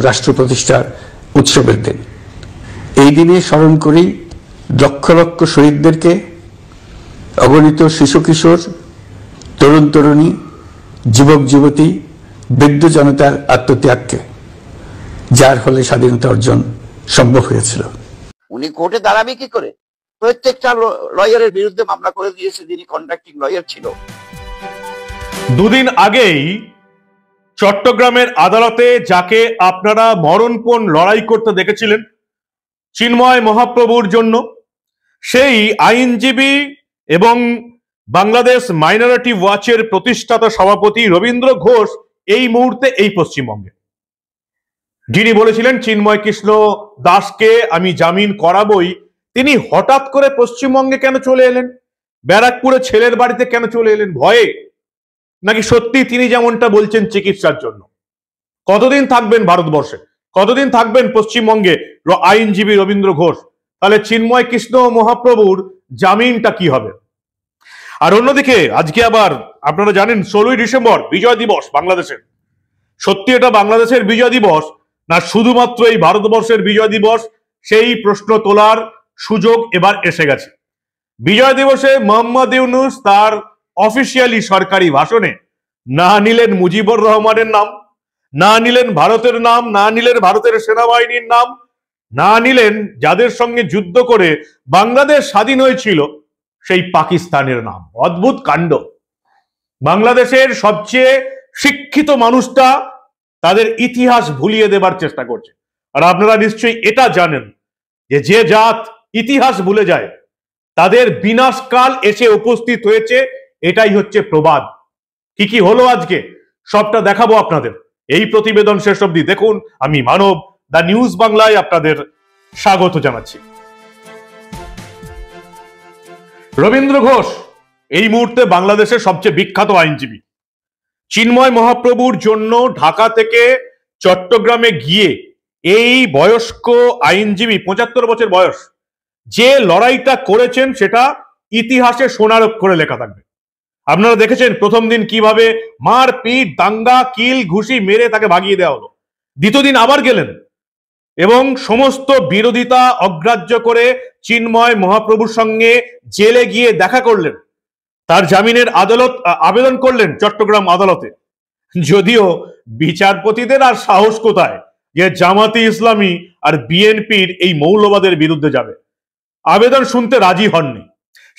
রাষ্ট্র প্রতিষ্ঠার উৎসবের দিন। এই দিনে স্মরণ করি লক্ষ লক্ষ শহীদদেরকে, অগণিত শিশু কিশোর, তরুণ তরুণী, যুবক যুবতী, বৃদ্ধ জনতার আত্মত্যাগকে, যার ফলে স্বাধীনতা অর্জন সম্ভব হয়েছিল। উনি কোর্টে দাঁড়াবে কি করে? প্রত্যেকটা লয়ারের বিরুদ্ধে মামলা করে দিয়েছে যিনি কন্ট্রাক্টিং লয়ার ছিল। দুদিন আগেই চট্টগ্রামের আদালতে যাকে আপনারা মরণপণ লড়াই করতে দেখেছিলেন চিন্ময় মহাপ্রভুর জন্য, সেই আইনজীবী এবং বাংলাদেশ মাইনরিটি ওয়াচের প্রতিষ্ঠাতা সভাপতি রবীন্দ্র ঘোষ এই মুহূর্তে এই পশ্চিমবঙ্গে, যিনি বলেছিলেন চিন্ময় কৃষ্ণ দাসকে আমি জামিন করাবই, তিনি হঠাৎ করে পশ্চিমবঙ্গে কেন চলে এলেন? ব্যারাকপুরে ছেলের বাড়িতে কেন চলে এলেন? ভয়ে, নাকি সত্যি তিনি যেমনটা বলছেন চিকিৎসার জন্য? কতদিন থাকবেন ভারতবর্ষে, কতদিন থাকবেন পশ্চিমবঙ্গে আইনজীবী রবীন্দ্র ঘোষ? তাহলে চিন্ময় কৃষ্ণ মহাপ্রভুর জামিনটা কি হবে? আর অন্যদিকে আজকে আবার আপনারা জানেন 16ই ডিসেম্বর বিজয় দিবস বাংলাদেশের। সত্যি এটা বাংলাদেশের বিজয় দিবস না শুধুমাত্র এই ভারতবর্ষের বিজয় দিবস, সেই প্রশ্ন তোলার সুযোগ এবার এসে গেছে। বিজয় দিবসে মোহাম্মদ ইউনূস তার অফিসিয়ালি সরকারি ভাষণে না নিলেন মুজিবুর রহমানের নাম, না নিলেন ভারতের নাম, না নিলেন ভারতের সেনাবাহিনীর নাম, না নিলেন যাদের সঙ্গে যুদ্ধ করে বাংলাদেশ স্বাধীন হয়েছিল সেই পাকিস্তানের নাম। অদ্ভুত কাণ্ড। বাংলাদেশের সবচেয়ে শিক্ষিত মানুষটা তাদের ইতিহাস ভুলিয়ে দেবার চেষ্টা করছে। আর আপনারা নিশ্চয়ই এটা জানেন যে যে জাত ইতিহাস ভুলে যায় তাদের বিনাশকাল এসে উপস্থিত হয়েছে, এটাই হচ্ছে প্রবাদ। কি কি হলো আজকে সবটা দেখাবো আপনাদের। এই প্রতিবেদন শেষ অবধি দেখুন। আমি মানব, দা নিউজ বাংলায় আপনাদের স্বাগত জানাচ্ছি। রবীন্দ্র ঘোষ এই মুহূর্তে বাংলাদেশের সবচেয়ে বিখ্যাত আইনজীবী। চিন্ময় মহাপ্রভুর জন্য ঢাকা থেকে চট্টগ্রামে গিয়ে এই বয়স্ক আইনজীবী, 75 বছর বয়স, যে লড়াইটা করেছেন সেটা ইতিহাসে সোনার অক্ষরে লেখা থাকবে। আপনারা দেখেছেন প্রথম দিন কিভাবে মারপিট, দাঙ্গা, কিল ঘুষি মেরে তাকে ভাগিয়ে দেওয়া হলো। দ্বিতীয় দিন আবার গেলেন এবং সমস্ত বিরোধিতা অগ্রাহ্য করে চিন্ময় মহাপ্রভুর সঙ্গে জেলে গিয়ে দেখা করলেন, তার জামিনের আবেদন করলেন চট্টগ্রাম আদালতে। যদিও বিচারপতিদের আর সাহস কোথায় যে জামাতি ইসলামী আর বিএনপির এই মৌলবাদের বিরুদ্ধে যাবে, আবেদন শুনতে রাজি হননি।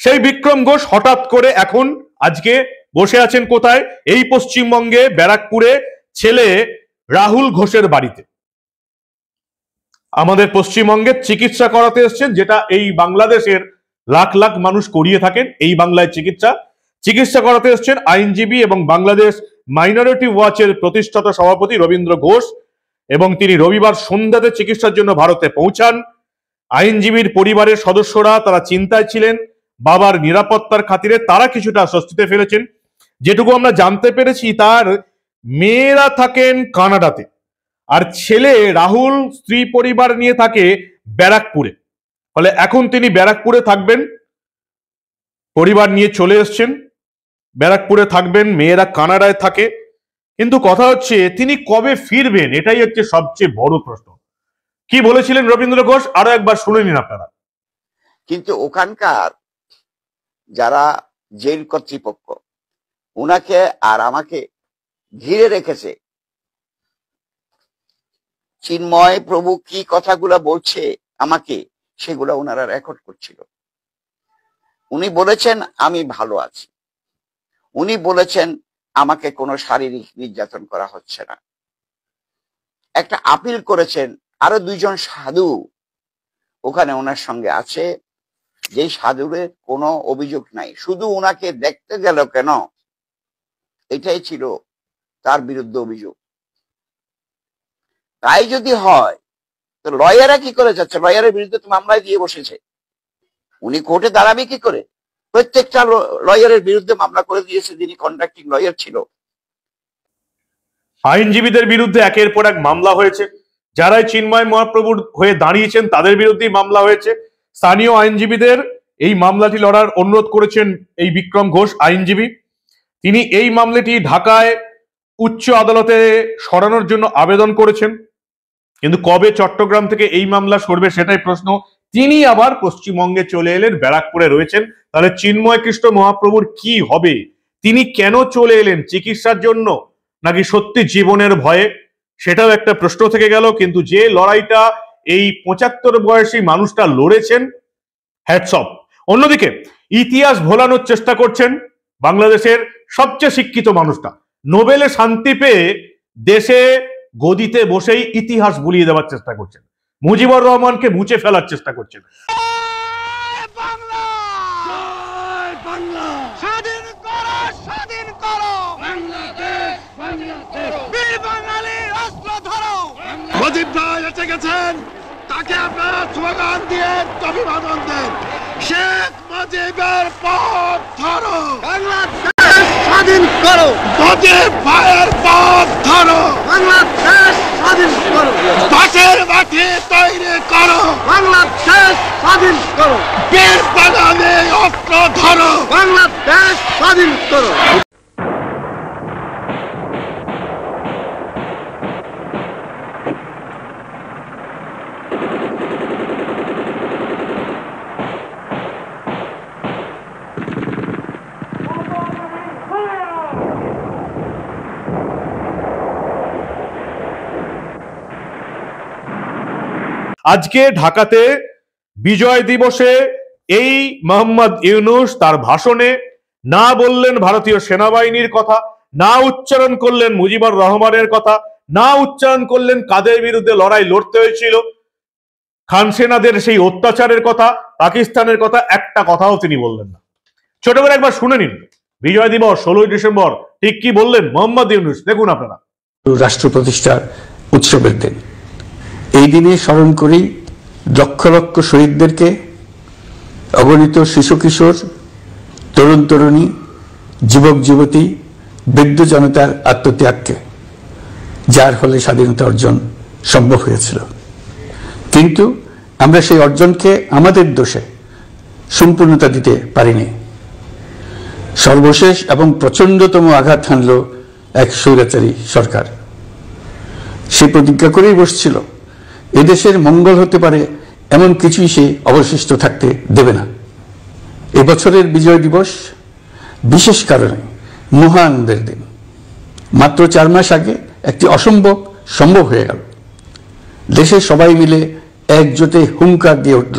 সেই বিক্রম ঘোষ হঠাৎ করে এখন আজকে বসে আছেন কোথায়? এই পশ্চিমবঙ্গে ব্যারাকপুরে ছেলে রাহুল ঘোষের বাড়িতে। আমাদের পশ্চিমবঙ্গে চিকিৎসা করাতে এসছেন, যেটা এই বাংলাদেশের লাখ লাখ মানুষ করিয়ে থাকেন। এই বাংলায় চিকিৎসা করাতে এসছেন আইনজীবী এবং বাংলাদেশ মাইনরিটি ওয়াচের প্রতিষ্ঠাতা সভাপতি রবীন্দ্র ঘোষ, এবং তিনি রবিবার সন্ধ্যাতে চিকিৎসার জন্য ভারতে পৌঁছান। আইনজীবীর পরিবারের সদস্যরা তারা চিন্তায় ছিলেন, বাবার নিরাপত্তার খাতিরে তারা কিছুটা স্বস্তিতে ফেলেছেন। যেটুকু আমরা জানতে পেরেছি তার মেয়েরা থাকেন কানাডাতে, আর ছেলে রাহুল স্ত্রী পরিবার নিয়ে থাকে ব্যারাকপুরে। ফলে এখন তিনি ব্যারাকপুরে থাকবেন, পরিবার নিয়ে চলে এসছেন, ব্যারাকপুরে থাকবেন, মেয়েরা কানাডায় থাকে। কিন্তু কথা হচ্ছে তিনি কবে ফিরবেন, এটাই হচ্ছে সবচেয়ে বড় প্রশ্ন। কি বলেছিলেন রবীন্দ্র ঘোষ আরো একবার শুনে নিন আপনারা। কিন্তু ওখানকার যারা জেল কর্তৃপক্ষ উনাকে আর আমাকে ঘিরে রেখেছে। চিন্ময় প্রভু কি কথাগুলা বলছে আমাকে, সেগুলা ওনারা রেকর্ড করছিল। উনি বলেছেন আমি ভালো আছি, উনি বলেছেন আমাকে কোনো শারীরিক নির্যাতন করা হচ্ছে না। একটা আপিল করেছেন, আরো 2 জন সাধু ওখানে ওনার সঙ্গে আছে, যে সাধুরের কোনো অভিযোগ নাই, শুধু ওনাকে দেখতে গেল কেন, এটাই ছিল তার বিরুদ্ধে অভিযোগ। তাই যদি হয় তো লয়াররা কি করে যাচ্ছে? লয়ারের বিরুদ্ধে তো মামলায় দিয়ে বসেছে। উনি কোর্টে দাঁড়াবে কি করে? প্রত্যেকটা লয়ারের বিরুদ্ধে মামলা করে দিয়েছে যিনি কন্ট্রাক্টিং লয়ার ছিল। আইনজীবীদের বিরুদ্ধে একের পর এক মামলা হয়েছে, যারাই চিন্ময় মহাপ্রভুর হয়ে দাঁড়িয়েছেন তাদের বিরুদ্ধেই মামলা হয়েছে। স্থানীয় আইনজীবীদের এই মামলাটি লড়ার অনুরোধ করেছেন এই বিক্রম ঘোষ আইনজীবী। তিনি এই মামলাটি ঢাকায় উচ্চ আদালতে সরানোর জন্য আবেদন করেছেন। কিন্তু কবে চট্টগ্রাম থেকে এই মামলা সরবে সেটাই প্রশ্ন। তিনি আবার পশ্চিমবঙ্গে চলে এলেন, ব্যারাকপুরে রয়েছেন। তাহলে চিন্ময় কৃষ্ণ মহাপ্রভুর কি হবে? তিনি কেন চলে এলেন? চিকিৎসার জন্য নাকি সত্যি জীবনের ভয়ে? সেটাও একটা প্রশ্ন থেকে গেল। কিন্তু যে লড়াইটা এই 75 বয়সী মানুষটা লড়েছেন, হ্যাটস অফ। অন্যদিকে ইতিহাস ভোলানোর চেষ্টা করছেন বাংলাদেশের সবচেয়ে শিক্ষিত মানুষটা, নোবেলে শান্তি পেয়ে দেশে গদিতে বসেই ইতিহাস ভুলিয়ে দেওয়ার চেষ্টা করছেন, মুজিবুর রহমানকে মুছে ফেলার চেষ্টা করছেন। মুজিব ভাই এসে গেছেন, তাকে আপনারা স্লোগান দিয়ে অভিবাদন দেন। শেখ মুজিবের পথ ধরো, বাংলাদেশ স্বাধীন করো। মুজিব ভাইয়ের পথ ধরো, বাংলাদেশ স্বাধীন করো। বাঁশের মাটি তৈরি করো, বাংলাদেশ স্বাধীন করো। বীর বাঙালি অস্ত্র ধরো, বাংলাদেশ স্বাধীন করো। আজকে ঢাকাতে বিজয় দিবসে এই মোহাম্মদ ইউনূস তার ভাষণে না বললেন ভারতীয় সেনাবাহিনীর কথা, না উচ্চারণ করলেন মুজিবুর রহমানের কথা, না উচ্চারণ করলেন কাদের বিরুদ্ধে লড়াই লড়তে হয়েছিল, খান সেনাদের সেই অত্যাচারের কথা, পাকিস্তানের কথা, একটা কথাও তিনি বললেন না। ছোট করে একবার শুনে নিন বিজয় দিবস 16ই ডিসেম্বর ঠিক কি বললেন মোহাম্মদ ইউনূস, দেখুন আপনারা। রাষ্ট্র প্রতিষ্ঠার উৎসবের দিন, এই দিনে স্মরণ করি লক্ষ লক্ষ শহীদদেরকে, অগণিত শিশু কিশোর, তরুণ তরুণী, যুবক যুবতী, বৃদ্ধ জনতার আত্মত্যাগকে, যার ফলে স্বাধীনতা অর্জন সম্ভব হয়েছিল। কিন্তু আমরা সেই অর্জনকে আমাদের দোষে সম্পূর্ণতা দিতে পারিনি। সর্বশেষ এবং প্রচণ্ডতম আঘাত হানল এক স্বৈরাচারী সরকার। সে প্রতিজ্ঞা করেই বসছিল এদেশের মঙ্গল হতে পারে এমন কিছুই সে অবশিষ্ট থাকতে দেবে না। এবছরের বিজয় দিবস বিশেষ কারণে মহানন্দের দিন। মাত্র 4 মাস আগে একটি অসম্ভব সম্ভব হয়ে গেল। দেশের সবাই মিলে একজোটে হুঙ্কার দিয়ে উঠল,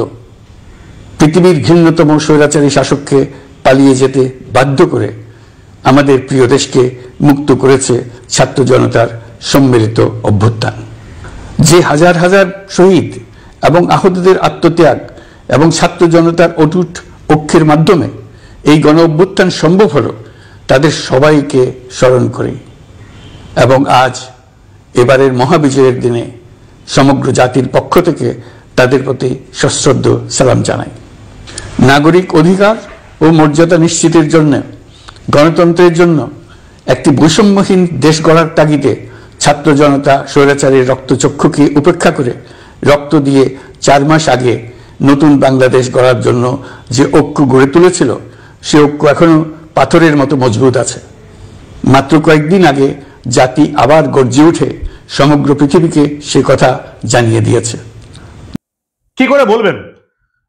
পৃথিবীর ঘৃণ্যতম স্বৈরাচারী শাসককে পালিয়ে যেতে বাধ্য করে আমাদের প্রিয় দেশকে মুক্ত করেছে ছাত্র জনতার সম্মিলিত অভ্যুত্থান। যে হাজার হাজার শহীদ এবং আহতদের আত্মত্যাগ এবং ছাত্র জনতার অটুট ঐক্যের মাধ্যমে এই গণ অভ্যুত্থান সম্ভব হলো, তাদের সবাইকে স্মরণ করি এবং আজ এবারের মহাবিজয়ের দিনে সমগ্র জাতির পক্ষ থেকে তাদের প্রতি সশ্রদ্ধ সালাম জানাই। নাগরিক অধিকার ও মর্যাদা নিশ্চিতের জন্য, গণতন্ত্রের জন্য একটি বৈষম্যহীন দেশ গড়ার তাগিদে ছাত্র জনতা স্বৈরাচারীর রক্তচক্ষুকে উপেক্ষা করে রক্ত দিয়ে 4 মাস আগে নতুন বাংলাদেশ গড়ার জন্য যে ঐক্য গড়ে তুলেছিল, সে ঐক্য এখনো পাথরের মতো মজবুত আছে। মাত্র কয়েকদিন আগে জাতি আবার গর্জে উঠে সমগ্র পৃথিবীকে সে কথা জানিয়ে দিয়েছে। কি করে বলবেন?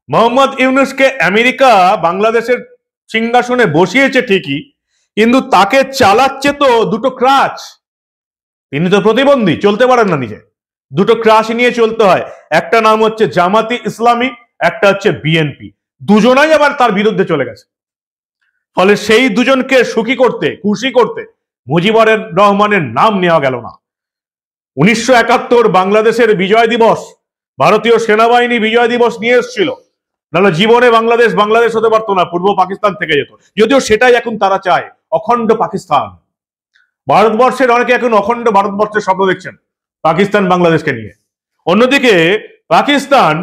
মোহাম্মদ ইউনূসকে আমেরিকা বাংলাদেশের সিংহাসনে বসিয়েছে ঠিকই, কিন্তু তাকে চালাচ্ছে তো দুটো ক্রাচ। তিনি তো প্রতিবন্ধী, চলতে পারেন না নিজে, দুটো ক্রাচ নিয়ে চলতে হয়। একটা নাম হচ্ছে জামাতি ইসলামী, একটা হচ্ছে বিএনপি। দুজনাই আবার তার বিরুদ্ধে চলে গেছে। ফলে সেই দুজনকে সুখী করতে, খুশি করতে মুজিবুর রহমানের নাম নেওয়া গেল না। 1971 বাংলাদেশের বিজয় দিবস, ভারতীয় সেনাবাহিনী বিজয় দিবস নিয়ে এসেছিল, নাহলে জীবনে বাংলাদেশ বাংলাদেশ হতে পারতো না, পূর্ব পাকিস্তান থেকে যেত। যদিও সেটাই এখন তারা চায়, অখণ্ড পাকিস্তান। ভারতবর্ষের অনেকে এখন অখণ্ড ভারতবর্ষের স্বপ্ন দেখছেন পাকিস্তান বাংলাদেশকে নিয়ে। অন্যদিকে পাকিস্তান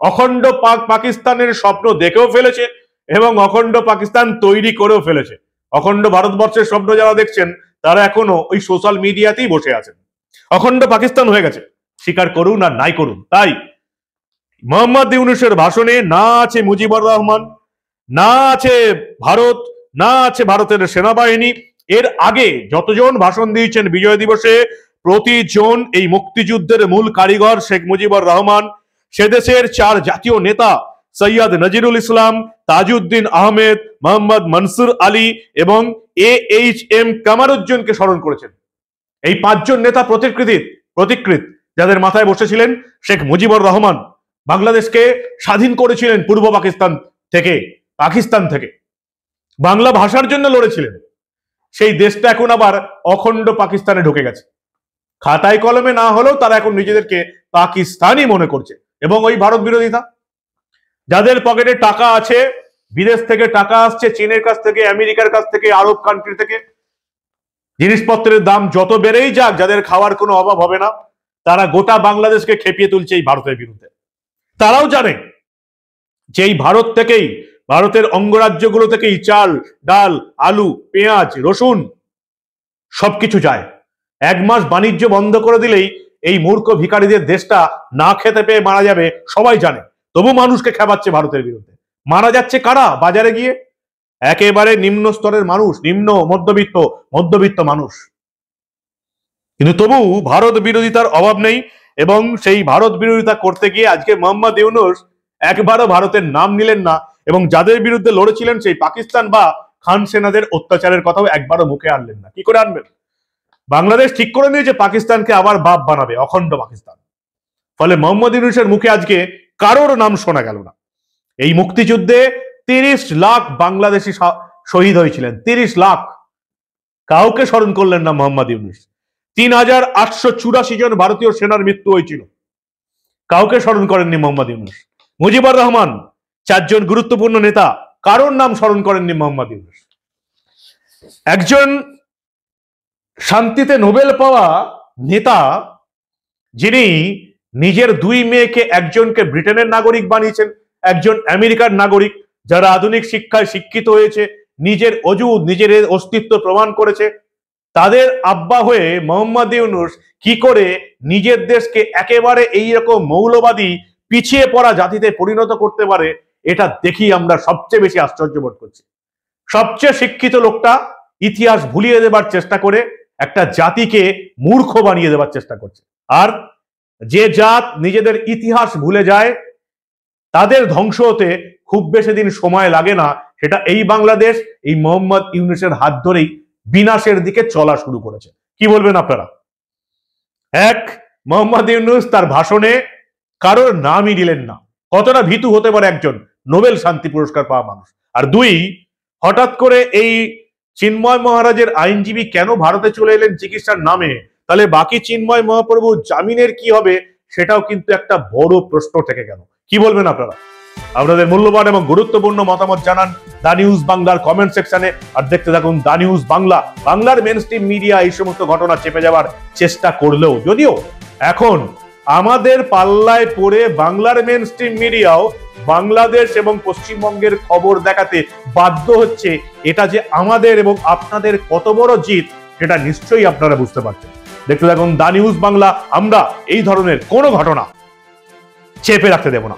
অখণ্ড পাকিস্তানের স্বপ্ন দেখেও ফেলেছে এবং অখণ্ড পাকিস্তান তৈরি করেও ফেলেছে। অখণ্ড ভারতবর্ষের স্বপ্ন যারা দেখছেন তারা এখনো ওই সোশ্যাল মিডিয়াতেই বসে আছেন। অখণ্ড পাকিস্তান হয়ে গেছে, স্বীকার করুন আর নাই করুন। তাই মোহাম্মদ ইউনূসের ভাষণে না আছে মুজিবুর রহমান, না আছে ভারত, না আছে ভারতের সেনাবাহিনী। এর আগে যতজন ভাষণ দিয়েছেন বিজয় দিবসে, প্রতিজন এই মুক্তিযুদ্ধের মূল কারিগর শেখ মুজিবুর রহমান, সেদেশের 4 জাতীয় নেতা সৈয়দ নজিরুল ইসলাম, তাজউদ্দিন আহমেদ, মোহাম্মদ মনসুর আলী এবং AHM কামারুজ্জামানকে স্মরণ করেছেন। এই 5 জন নেতা প্রতিকৃত যাদের মাথায় বসেছিলেন শেখ মুজিবুর রহমান, বাংলাদেশকে স্বাধীন করেছিলেন পূর্ব পাকিস্তান থেকে, বাংলা ভাষার জন্য লড়েছিলেন। সেই দেশটা এখন আবার অখণ্ড পাকিস্তানে ঢুকে গেছে। খাতায় কলমে না হলেও তারা এখন নিজেদেরকে পাকিস্তানি মনে করছে। এবং ওই ভারত বিরোধিতা, যাদের পকেটে টাকা আছে, বিদেশ থেকে টাকা আসছে, চীনের কাছ থেকে, আমেরিকার কাছ থেকে, আরব কান্ট্রি থেকে, জিনিসপত্রের দাম যত বেড়েই যাক, যাদের খাওয়ার কোনো অভাব হবে না, তারা গোটা বাংলাদেশকে খেপিয়ে তুলছে এই ভারতের বিরুদ্ধে। তারাও জানে যে এই ভারত থেকেই, ভারতের অঙ্গরাজ্যগুলো থেকেই চাল, ডাল, আলু, পেঁয়াজ, রসুন সবকিছু যায়। 1 মাস বাণিজ্য বন্ধ করে দিলেই এই মূর্খ ভিখারিদের দেশটা না খেতে পেয়ে মারা যাবে, সবাই জানে। তবু মানুষকে খেপাচ্ছে ভারতের বিরুদ্ধে। মারা যাচ্ছে কারা? বাজারে গিয়ে একেবারে নিম্ন স্তরের মানুষ, নিম্ন মধ্যবিত্ত মানুষ। কিন্তু তবু ভারত বিরোধিতার অভাব নেই। এবং সেই ভারত বিরোধিতা করতে গিয়ে আজকে মোহাম্মদ ইউনূস একবারও ভারতের নাম নিলেন না, এবং যাদের বিরুদ্ধে লড়েছিলেন সেই পাকিস্তান বা খান সেনাদের অত্যাচারের কথাও একবারও মুখে আনলেন না। কি করে আনবেন? বাংলাদেশ ঠিক করে নিয়েছে পাকিস্তানকে আবার বাপ বানাবে, অখণ্ড পাকিস্তান। ফলে মোহাম্মদ ইউনূসের মুখে আজকে কারোর নাম শোনা গেল না। এই মুক্তিযুদ্ধে 30 লাখ বাংলাদেশি শহীদ হয়েছিলেন, 30 লাখ। কাউকে স্মরণ করলেন না মোহাম্মদ ইউনূস। 3884 জন ভারতীয় সেনার মৃত্যু হয়েছিল, কাউকে স্মরণ করেননি মোহাম্মদ ইউনূস। মুজিবুর রহমান, 4 জন গুরুত্বপূর্ণ নেতা, কারোর নাম স্মরণ করেননি মোহাম্মদ ইউনূস। একজন শান্তিতে নোবেল পাওয়া নেতা, যিনি নিজের 2 মেয়েকে, একজনকে ব্রিটেনের নাগরিক বানিয়েছেন, একজন আমেরিকার নাগরিক, যারা আধুনিক শিক্ষায় শিক্ষিত হয়েছে, নিজের নিজের অস্তিত্ব প্রমাণ করেছে, তাদের আব্বা হয়ে মোহাম্মদ ইউনূস কি করে নিজের দেশকে একেবারে এইরকম মৌলবাদী পিছিয়ে পড়া জাতিতে পরিণত করতে পারে, এটা দেখি আমরা সবচেয়ে বেশি আশ্চর্য বোধ করছি। সবচেয়ে শিক্ষিত লোকটা ইতিহাস ভুলিয়ে দেবার চেষ্টা করে একটা জাতিকে মূর্খ বানিয়ে দেবার চেষ্টা করছে। আর যে জাত নিজেদের ইতিহাস ভুলে যায়, তাদের ধ্বংস হতে খুব বেশি দিন সময় লাগে না। সেটা এই বাংলাদেশ এই মোহাম্মদ ইউনূসের হাত ধরেই বিনাশের দিকে চলা শুরু করেছে। কি বলবেন আপনারা? মোহাম্মদ ইউনূস তার ভাষণে কারোর নামই নিলেন না। কতটা ভীতু হতে পারে একজন নোবেল শান্তি পুরস্কার পাওয়া মানুষ। আর 2, হঠাৎ করে এই চিন্ময় মহারাজের আইনজীবী কেন ভারতে চলে এলেন চিকিৎসার নামে? তাহলে বাকি চিন্ময় মহাপ্রভু জামিনের কি হবে? সেটাও কিন্তু একটা বড় প্রশ্ন থেকে গেল। কি বলবেন আপনারা? আপনাদের মূল্যবান এবং গুরুত্বপূর্ণ মতামত জানান দা নিউজ বাংলার কমেন্ট সেকশনে। আর দেখতে থাকুন দা নিউজ বাংলা। বাংলার মেইনস্ট্রিম মিডিয়া এই সমস্ত ঘটনা চেপে যাওয়ার চেষ্টা করলেও, যদিও এখন আমাদের পাল্লায় পড়ে বাংলার মেইনস্ট্রিম মিডিয়াও বাংলাদেশ এবং পশ্চিমবঙ্গের খবর দেখাতে বাধ্য হচ্ছে, এটা যে আমাদের এবং আপনাদের কত বড় জিত সেটা নিশ্চয়ই আপনারা বুঝতে পারছেন। দেখতে থাকুন দা নিউজ বাংলা। আমরা এই ধরনের কোনো ঘটনা চেপে রাখতে দেব না।